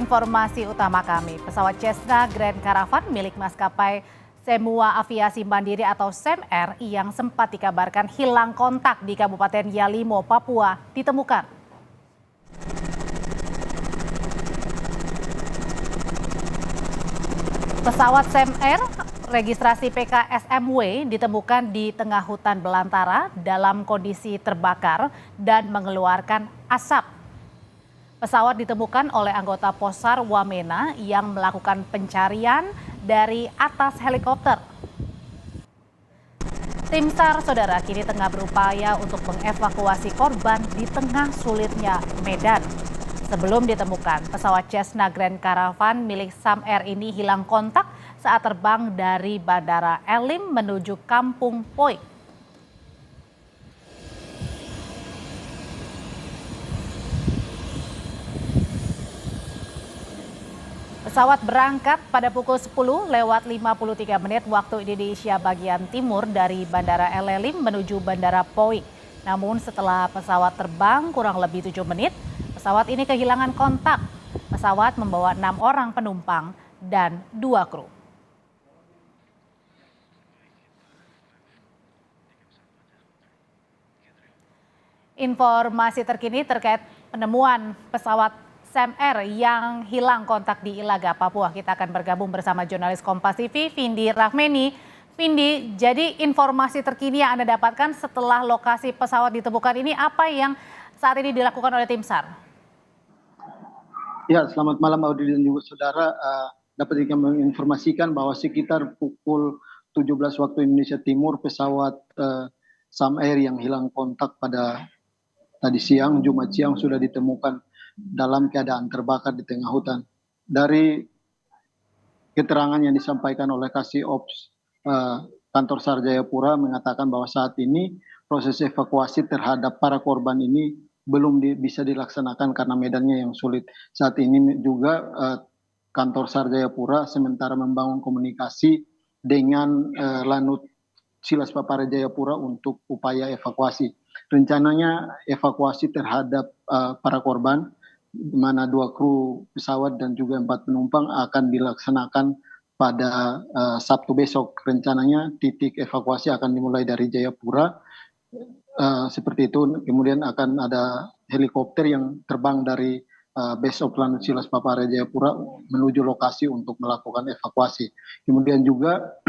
informasi utama kami. Pesawat Cessna Grand Caravan milik maskapai Semua Aviasi Mandiri atau SEMR yang sempat dikabarkan hilang kontak di Kabupaten Yalimo, Papua ditemukan. Pesawat SEMR registrasi PKSMW ditemukan di tengah hutan belantara dalam kondisi terbakar dan mengeluarkan asap. Pesawat ditemukan oleh anggota Posar Wamena yang melakukan pencarian dari atas helikopter. Tim SAR, saudara, kini tengah berupaya untuk mengevakuasi korban di tengah sulitnya medan. Sebelum ditemukan, pesawat Cessna Grand Caravan milik SAMR ini hilang kontak saat terbang dari Bandara Elim menuju Kampung Poik. Pesawat berangkat pada pukul 10:53 waktu Indonesia bagian timur dari Bandara Elim menuju Bandara Poik. Namun setelah pesawat terbang kurang lebih 7 menit, pesawat ini kehilangan kontak. Pesawat membawa 6 orang penumpang dan 2 kru. Informasi terkini terkait penemuan pesawat SEMR yang hilang kontak di Ilaga, Papua. Kita akan bergabung bersama jurnalis Kompas TV, Vindi Rahmeni. Vindi, jadi informasi terkini yang Anda dapatkan setelah lokasi pesawat ditemukan ini, apa yang saat ini dilakukan oleh tim SAR? Ya, selamat malam Audi dan juga saudara. Dapat kami menginformasikan bahwa sekitar pukul 17 waktu Indonesia Timur pesawat SAMR yang hilang kontak pada tadi siang, Jumat siang, sudah ditemukan dalam keadaan terbakar di tengah hutan. Dari keterangan yang disampaikan oleh Kasih Ops Kantor SAR Jayapura mengatakan bahwa saat ini proses evakuasi terhadap para korban ini belum bisa dilaksanakan karena medannya yang sulit. Saat ini juga Kantor SAR Jayapura sementara membangun komunikasi dengan Lanut Silas Papare Jayapura untuk upaya evakuasi. Rencananya evakuasi terhadap para korban, di mana 2 kru pesawat dan juga 4 penumpang akan dilaksanakan pada Sabtu besok. Rencananya titik evakuasi akan dimulai dari Jayapura, seperti itu. Kemudian akan ada helikopter yang terbang dari base of Lanut Silas Papare Jayapura menuju lokasi untuk melakukan evakuasi. Kemudian juga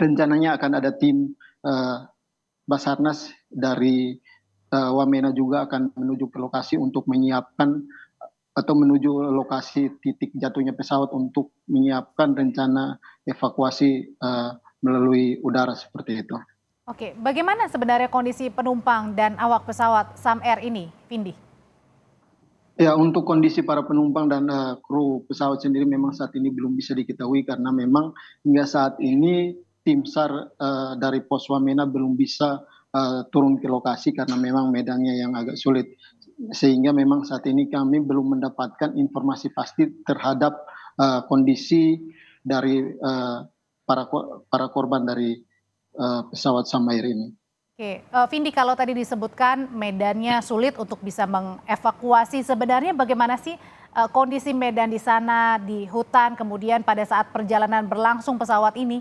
rencananya akan ada tim Basarnas dari Wamena juga akan menuju ke lokasi untuk menyiapkan atau menuju lokasi titik jatuhnya pesawat untuk menyiapkan rencana evakuasi melalui udara seperti itu. Oke, bagaimana sebenarnya kondisi penumpang dan awak pesawat SAMR ini, Vindi? Ya, untuk kondisi para penumpang dan kru pesawat sendiri memang saat ini belum bisa diketahui karena memang hingga saat ini tim SAR dari Pos Wamena belum bisa turun ke lokasi karena memang medannya yang agak sulit. Sehingga memang saat ini kami belum mendapatkan informasi pasti terhadap kondisi dari para korban dari pesawat SAMR ini. Oke, Vindi, kalau tadi disebutkan medannya sulit untuk bisa mengevakuasi, sebenarnya bagaimana sih kondisi medan di sana, di hutan, kemudian pada saat perjalanan berlangsung pesawat ini?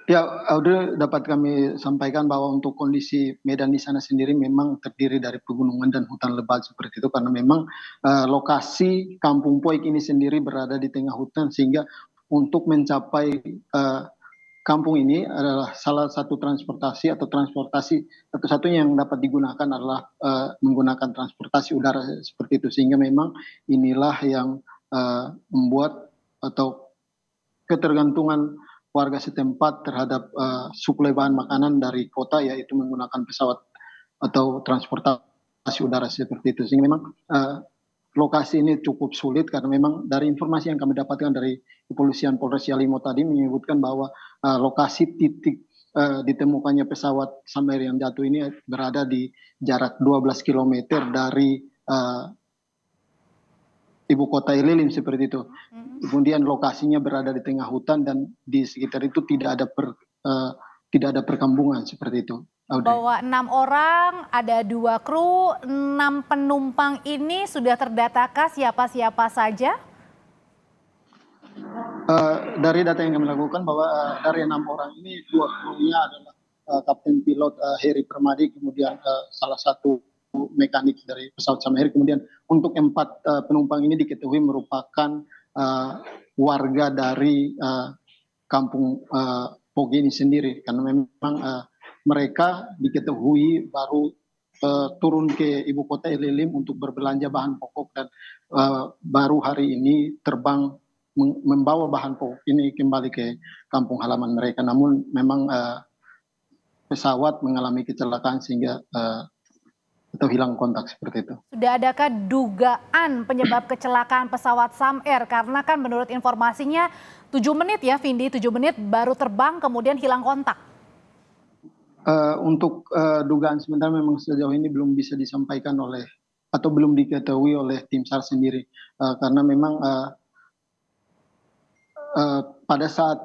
Ya, Audrey, dapat kami sampaikan bahwa untuk kondisi medan di sana sendiri memang terdiri dari pegunungan dan hutan lebat seperti itu karena memang lokasi Kampung Poik ini sendiri berada di tengah hutan sehingga untuk mencapai kampung ini adalah salah satu transportasi satu-satunya yang dapat digunakan adalah menggunakan transportasi udara seperti itu sehingga memang inilah yang membuat atau ketergantungan warga setempat terhadap suplai bahan makanan dari kota yaitu menggunakan pesawat atau transportasi udara seperti itu sehingga memang lokasi ini cukup sulit karena memang dari informasi yang kami dapatkan dari Kepolisian Polres Yalimo tadi menyebutkan bahwa lokasi titik ditemukannya pesawat SAMR yang jatuh ini berada di jarak 12 km dari ibu kota Ililin seperti itu. Kemudian lokasinya berada di tengah hutan dan di sekitar itu tidak ada perkambungan seperti itu. Audrey. Bahwa 6 orang, ada 2 kru, 6 penumpang ini sudah terdata siapa-siapa saja? Dari data yang kami lakukan bahwa dari 6 orang ini 2 krunya adalah Kapten Pilot Heri Permadi, kemudian salah satu mekanik dari pesawat Sam Air, kemudian untuk 4 penumpang ini diketahui merupakan warga dari kampung Poge ini sendiri, karena memang mereka diketahui baru turun ke ibu kota Elelim untuk berbelanja bahan pokok dan baru hari ini terbang membawa bahan pokok ini kembali ke kampung halaman mereka. Namun memang pesawat mengalami kecelakaan sehingga atau hilang kontak seperti itu. Sudah adakah dugaan penyebab kecelakaan pesawat Sam Air? Karena kan menurut informasinya 7 menit ya Vindi, 7 menit baru terbang kemudian hilang kontak. Untuk dugaan sementara memang sejauh ini belum bisa disampaikan oleh atau belum diketahui oleh tim SAR sendiri, karena memang pada saat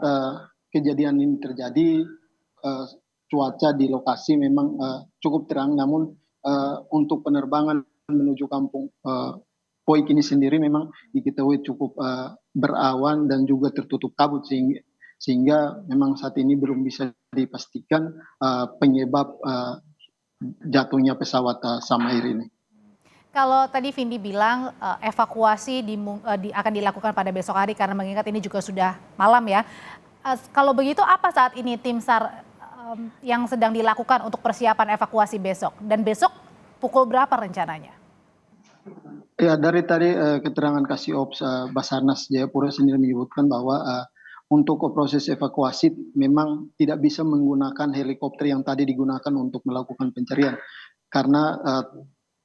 kejadian ini terjadi cuaca di lokasi memang cukup terang, namun untuk penerbangan menuju kampung Poik ini sendiri memang diketahui cukup berawan dan juga tertutup kabut, sehingga memang saat ini belum bisa dipastikan penyebab jatuhnya pesawat Sam Air ini. Kalau tadi Vindi bilang evakuasi akan dilakukan pada besok hari karena mengingat ini juga sudah malam ya. Kalau begitu apa saat ini tim SAR yang sedang dilakukan untuk persiapan evakuasi besok? Dan besok pukul berapa rencananya? Ya, dari tadi keterangan Kasih Ops Basarnas Jayapura sendiri menyebutkan bahwa untuk proses evakuasi memang tidak bisa menggunakan helikopter yang tadi digunakan untuk melakukan pencarian, karena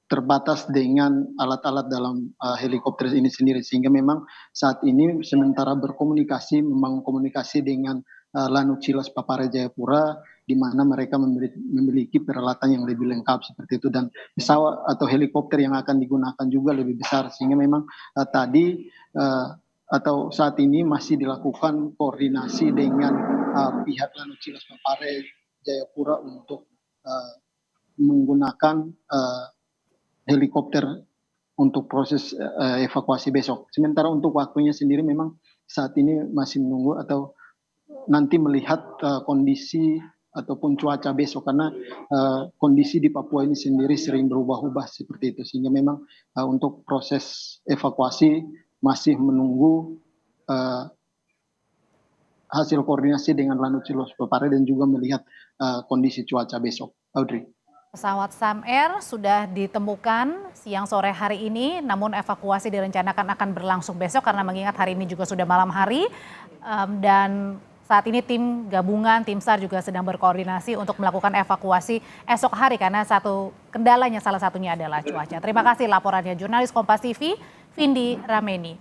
terbatas dengan alat-alat dalam helikopter ini sendiri, sehingga memang saat ini sementara berkomunikasi, memang komunikasi dengan Lanut Cilas Papare Jayapura, di mana mereka memiliki peralatan yang lebih lengkap seperti itu, dan pesawat atau helikopter yang akan digunakan juga lebih besar, sehingga memang tadi atau saat ini masih dilakukan koordinasi dengan pihak Lanut Cilas Papare Jayapura untuk menggunakan helikopter untuk proses evakuasi besok. Sementara untuk waktunya sendiri memang saat ini masih menunggu atau nanti melihat kondisi ataupun cuaca besok, karena kondisi di Papua ini sendiri sering berubah-ubah seperti itu, sehingga memang untuk proses evakuasi masih menunggu hasil koordinasi dengan Lanut Cilas Papare dan juga melihat kondisi cuaca besok. Audrey. Pesawat Sam Air sudah ditemukan siang sore hari ini, namun evakuasi direncanakan akan berlangsung besok karena mengingat hari ini juga sudah malam hari. Dan saat ini tim gabungan, tim SAR juga sedang berkoordinasi untuk melakukan evakuasi esok hari karena kendalanya salah satunya adalah cuaca. Terima kasih laporannya jurnalis Kompas TV, Vindi Rameni.